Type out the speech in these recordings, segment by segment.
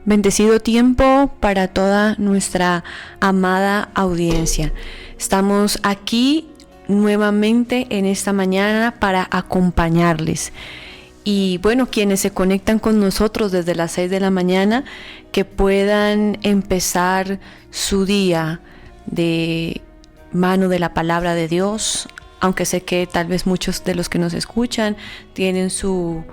Bendecido tiempo para toda nuestra amada audiencia. Estamos aquí nuevamente en esta mañana para acompañarles. Y bueno, quienes se conectan con nosotros desde las 6 de la mañana, que puedan empezar su día de mano de la palabra de Dios, aunque sé que tal vez muchos de los que nos escuchan tienen su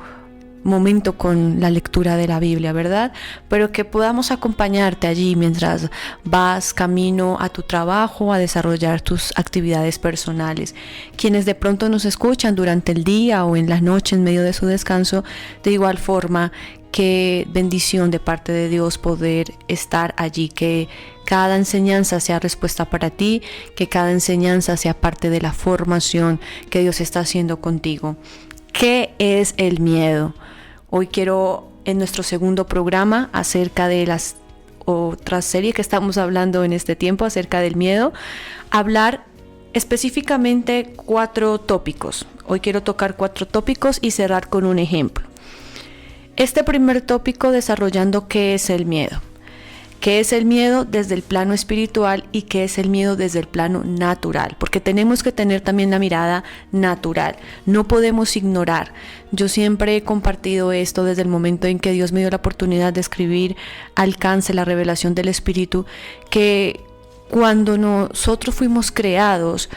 momento con la lectura de la Biblia, ¿verdad? Pero que podamos acompañarte allí mientras vas camino a tu trabajo, a desarrollar tus actividades personales. Quienes de pronto nos escuchan durante el día o en la noche en medio de su descanso, de igual forma, qué bendición de parte de Dios poder estar allí, que cada enseñanza sea respuesta para ti, que cada enseñanza sea parte de la formación que Dios está haciendo contigo. ¿Qué es el miedo? Hoy quiero, en nuestro segundo programa, acerca de las otras series que estamos hablando en este tiempo, acerca del miedo, hablar específicamente 4 tópicos. Hoy quiero tocar 4 tópicos y cerrar con un ejemplo. Este primer tópico, desarrollando qué es el miedo. ¿Qué es el miedo desde el plano espiritual y qué es el miedo desde el plano natural? Porque tenemos que tener también la mirada natural. No podemos ignorar. Yo siempre he compartido esto desde el momento en que Dios me dio la oportunidad de escribir Alcance la revelación del Espíritu, que cuando nosotros fuimos creados,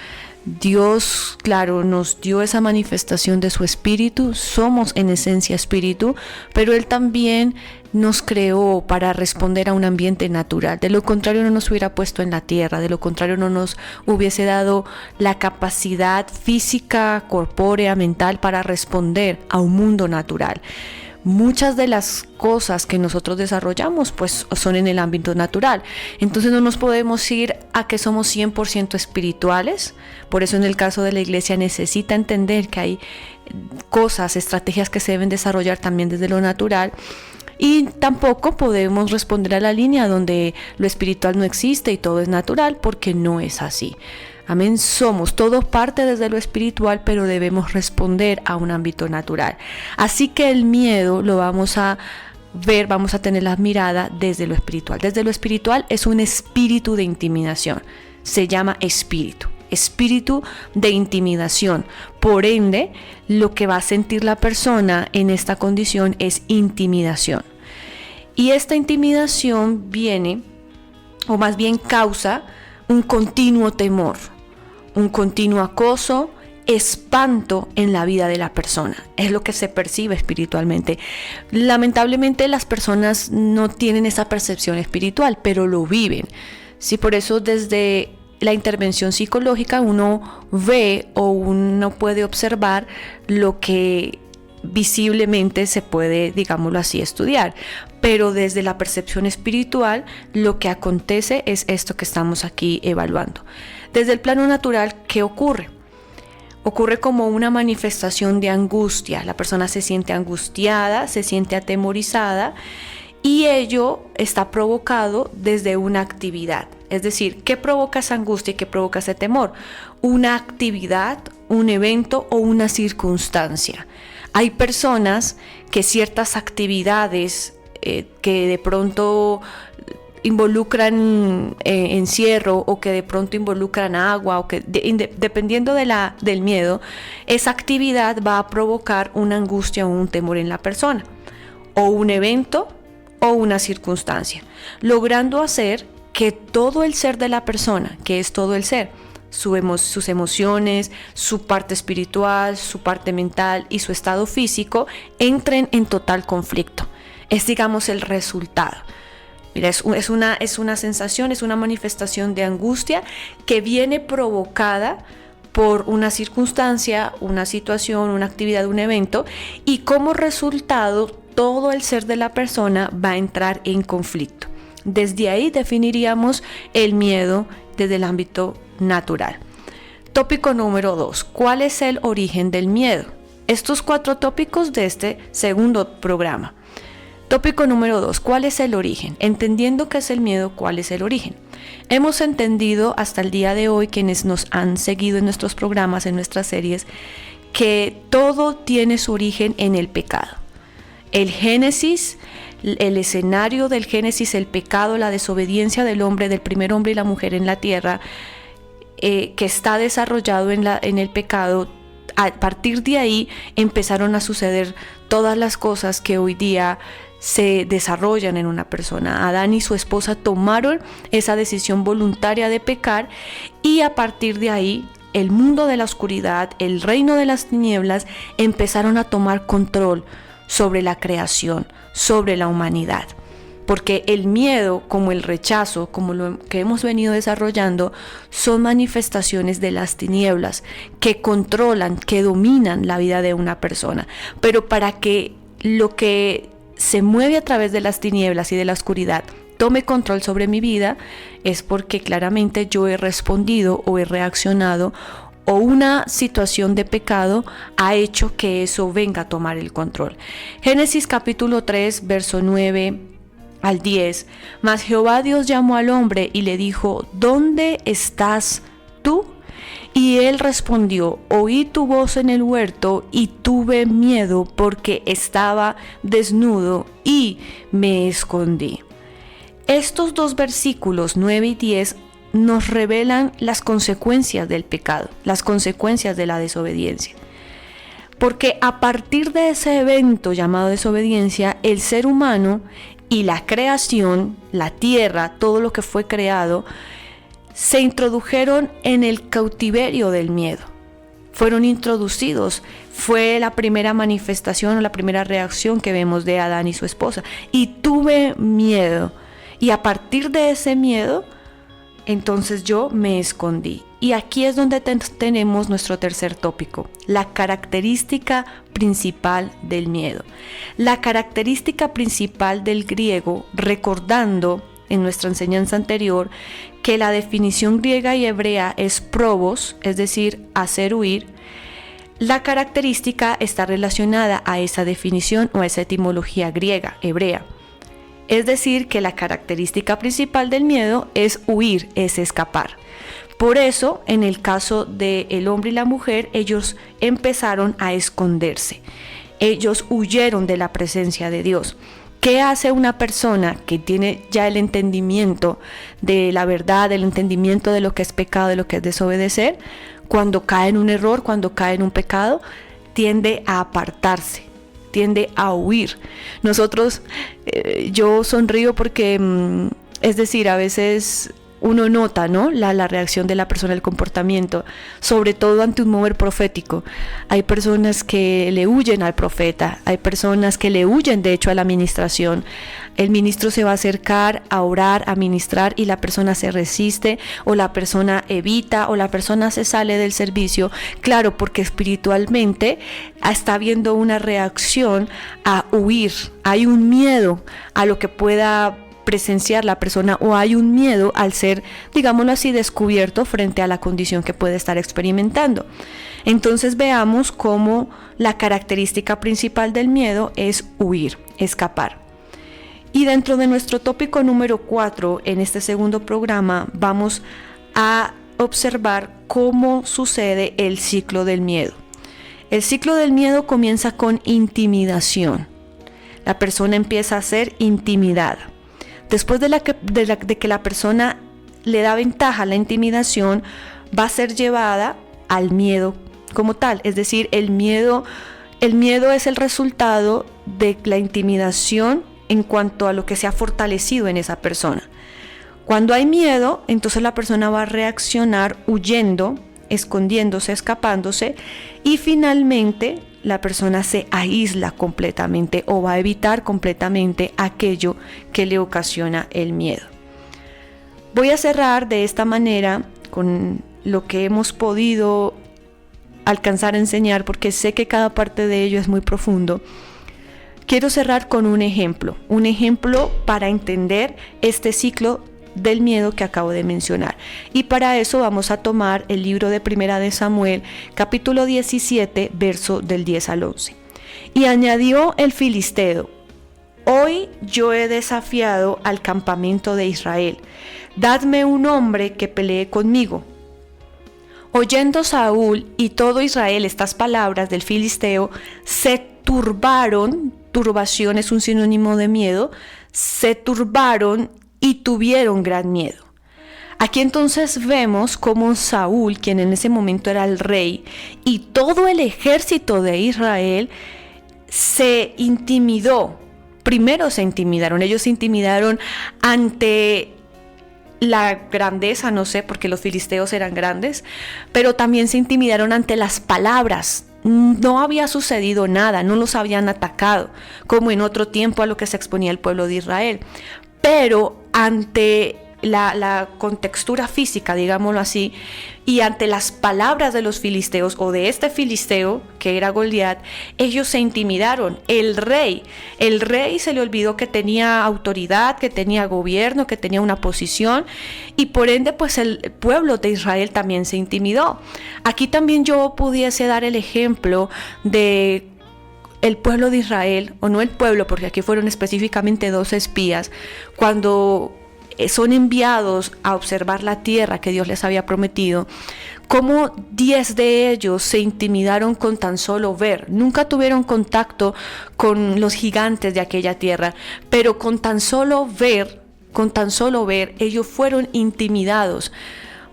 Dios, claro, nos dio esa manifestación de su espíritu, somos en esencia espíritu, pero Él también nos creó para responder a un ambiente natural. De lo contrario no nos hubiera puesto en la tierra, de lo contrario no nos hubiese dado la capacidad física, corpórea, mental para responder a un mundo natural. Muchas de las cosas que nosotros desarrollamos pues son en el ámbito natural. Entonces no nos podemos ir a que somos 100% espirituales. Por eso en el caso de la iglesia necesita entender que hay cosas, estrategias que se deben desarrollar también desde lo natural. Y tampoco podemos responder a la línea donde lo espiritual no existe y todo es natural, porque no es así. Amén, somos todo parte desde lo espiritual, pero debemos responder a un ámbito natural. Así que el miedo lo vamos a ver, vamos a tener la mirada desde lo espiritual. Desde lo espiritual es un espíritu de intimidación, se llama espíritu de intimidación. Por ende, lo que va a sentir la persona en esta condición es intimidación. Y esta intimidación viene, o más bien causa, un continuo temor, un continuo acoso, espanto en la vida de la persona. Es lo que se percibe espiritualmente. Lamentablemente las personas no tienen esa percepción espiritual, pero lo viven. Sí, por eso desde la intervención psicológica uno ve o uno puede observar lo que visiblemente se puede, digámoslo así, estudiar. Pero desde la percepción espiritual lo que acontece es esto que estamos aquí evaluando. Desde el plano natural, ¿qué ocurre? Ocurre como una manifestación de angustia. La persona se siente angustiada, se siente atemorizada y ello está provocado desde una actividad. Es decir, ¿qué provoca esa angustia y qué provoca ese temor? Una actividad, un evento o una circunstancia. Hay personas que ciertas actividades que de pronto involucran encierro o que de pronto involucran agua o que dependiendo del miedo, esa actividad va a provocar una angustia o un temor en la persona, o un evento o una circunstancia, logrando hacer que todo el ser de la persona, que es todo el ser, sus emociones, su parte espiritual, su parte mental y su estado físico entren en total conflicto. Es, digamos, el resultado. Mira, es una sensación, es una manifestación de angustia que viene provocada por una circunstancia, una situación, una actividad, un evento, y como resultado todo el ser de la persona va a entrar en conflicto. Desde ahí definiríamos el miedo desde el ámbito natural. Tópico número 2. ¿Cuál es el origen del miedo? Estos 4 tópicos de este segundo programa. Tópico número 2. ¿Cuál es el origen? Entendiendo qué es el miedo, ¿cuál es el origen? Hemos entendido hasta el día de hoy, quienes nos han seguido en nuestros programas, en nuestras series, que todo tiene su origen en el pecado. El Génesis el escenario del Génesis, el pecado, la desobediencia del hombre, del primer hombre y la mujer en la tierra, que está desarrollado en el pecado, a partir de ahí empezaron a suceder todas las cosas que hoy día se desarrollan en una persona. Adán y su esposa tomaron esa decisión voluntaria de pecar, y a partir de ahí el mundo de la oscuridad, el reino de las tinieblas, empezaron a tomar control sobre la creación, sobre la humanidad. Porque el miedo, como el rechazo, como lo que hemos venido desarrollando, son manifestaciones de las tinieblas que controlan, que dominan la vida de una persona. Pero para que lo que se mueve a través de las tinieblas y de la oscuridad tome control sobre mi vida, es porque claramente yo he respondido o he reaccionado, o una situación de pecado ha hecho que eso venga a tomar el control. Génesis capítulo 3, verso 9 al 10. Mas Jehová Dios llamó al hombre y le dijo: ¿dónde estás tú? Y él respondió: oí tu voz en el huerto y tuve miedo porque estaba desnudo y me escondí. Estos dos versículos 9 y 10 nos revelan las consecuencias del pecado, las consecuencias de la desobediencia. Porque a partir de ese evento llamado desobediencia, el ser humano y la creación, la tierra, todo lo que fue creado, se introdujeron en el cautiverio del miedo. Fueron introducidos. Fue la primera manifestación o la primera reacción que vemos de Adán y su esposa. Y tuve miedo. Y a partir de ese miedo, entonces yo me escondí. Y aquí es donde tenemos nuestro tercer tópico, la característica principal del miedo. La característica principal del griego, recordando en nuestra enseñanza anterior que la definición griega y hebrea es probos, es decir, hacer huir. La característica está relacionada a esa definición o a esa etimología griega, hebrea. Es decir, que la característica principal del miedo es huir, es escapar. Por eso, en el caso del hombre y la mujer, ellos empezaron a esconderse. Ellos huyeron de la presencia de Dios. ¿Qué hace una persona que tiene ya el entendimiento de la verdad, el entendimiento de lo que es pecado, de lo que es desobedecer? Cuando cae en un error, cuando cae en un pecado, tiende a apartarse, tiende a huir. Nosotros, yo sonrío porque, es decir, a veces uno nota, ¿no?, la reacción de la persona, el comportamiento, sobre todo ante un mover profético. Hay personas que le huyen al profeta, hay personas que le huyen de hecho a la ministración. El ministro se va a acercar a orar, a ministrar, y la persona se resiste, o la persona evita, o la persona se sale del servicio. Claro, porque espiritualmente está habiendo una reacción a huir. Hay un miedo a lo que pueda presenciar la persona, o hay un miedo al ser, digámoslo así, descubierto frente a la condición que puede estar experimentando. Entonces veamos cómo la característica principal del miedo es huir, escapar. Y dentro de nuestro tópico número 4, en este segundo programa, vamos a observar cómo sucede el ciclo del miedo. El ciclo del miedo comienza con intimidación. La persona empieza a ser intimidada. Después de que la persona le da ventaja a la intimidación, va a ser llevada al miedo como tal. Es decir, el miedo es el resultado de la intimidación en cuanto a lo que se ha fortalecido en esa persona. Cuando hay miedo, entonces la persona va a reaccionar huyendo, escondiéndose, escapándose, y finalmente la persona se aísla completamente o va a evitar completamente aquello que le ocasiona el miedo. Voy a cerrar de esta manera con lo que hemos podido alcanzar a enseñar, porque sé que cada parte de ello es muy profundo. Quiero cerrar con un ejemplo para entender este ciclo del miedo que acabo de mencionar. Y para eso vamos a tomar el libro de Primera de Samuel, capítulo 17, verso del 10 al 11. Y añadió el filisteo: hoy yo he desafiado al campamento de Israel. Dadme un hombre que pelee conmigo. Oyendo Saúl y todo Israel estas palabras del filisteo, se turbaron turbación es un sinónimo de miedo, se turbaron y tuvieron gran miedo. Aquí entonces vemos cómo Saúl, quien en ese momento era el rey, y todo el ejército de Israel se intimidó. Primero se intimidaron, ellos se intimidaron ante la grandeza, no sé, porque los filisteos eran grandes, pero también se intimidaron ante las palabras. No había sucedido nada, no los habían atacado, como en otro tiempo a lo que se exponía el pueblo de Israel. Pero ante la contextura física, digámoslo así, y ante las palabras de los filisteos o de este filisteo que era Goliat, ellos se intimidaron. El rey se le olvidó que tenía autoridad, que tenía gobierno, que tenía una posición, y por ende pues el pueblo de Israel también se intimidó. Aquí también yo pudiese dar el ejemplo de el pueblo de Israel, o no el pueblo, porque aquí fueron específicamente 2 espías, cuando son enviados a observar la tierra que Dios les había prometido, como 10 de ellos se intimidaron con tan solo ver. Nunca tuvieron contacto con los gigantes de aquella tierra, pero con tan solo ver, ellos fueron intimidados,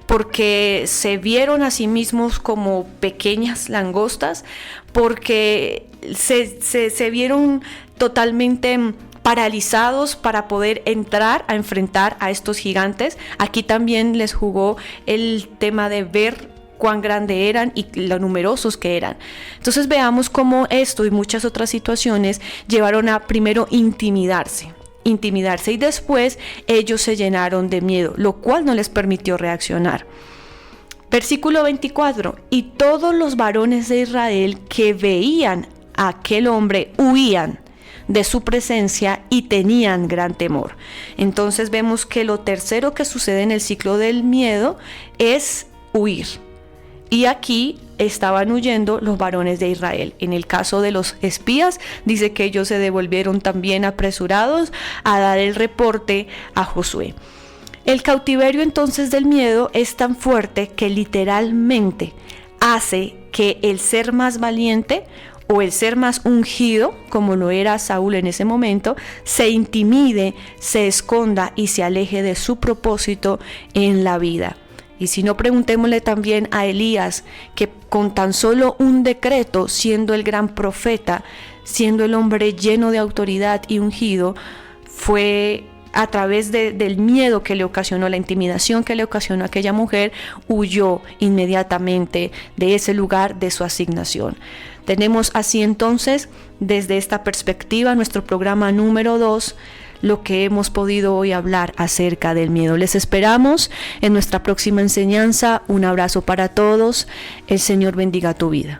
porque se vieron a sí mismos como pequeñas langostas, porque se vieron totalmente paralizados para poder entrar a enfrentar a estos gigantes. Aquí también les jugó el tema de ver cuán grande eran y lo numerosos que eran. Entonces veamos cómo esto y muchas otras situaciones llevaron a primero intimidarse y después ellos se llenaron de miedo, lo cual no les permitió reaccionar. Versículo 24: y todos los varones de Israel que veían a aquel hombre huían de su presencia y tenían gran temor. Entonces vemos que lo tercero que sucede en el ciclo del miedo es huir. Y aquí estaban huyendo los varones de Israel. En el caso de los espías, dice que ellos se devolvieron también apresurados a dar el reporte a Josué. El cautiverio entonces del miedo es tan fuerte que literalmente hace que el ser más valiente o el ser más ungido, como lo era Saúl en ese momento, se intimide, se esconda y se aleje de su propósito en la vida. Y si no, preguntémosle también a Elías, que con tan solo un decreto, siendo el gran profeta, siendo el hombre lleno de autoridad y ungido, fue a través del miedo que le ocasionó, la intimidación que le ocasionó a aquella mujer, huyó inmediatamente de ese lugar, de su asignación. Tenemos así entonces, desde esta perspectiva, nuestro programa número 2, lo que hemos podido hoy hablar acerca del miedo. Les esperamos en nuestra próxima enseñanza. Un abrazo para todos. El Señor bendiga tu vida.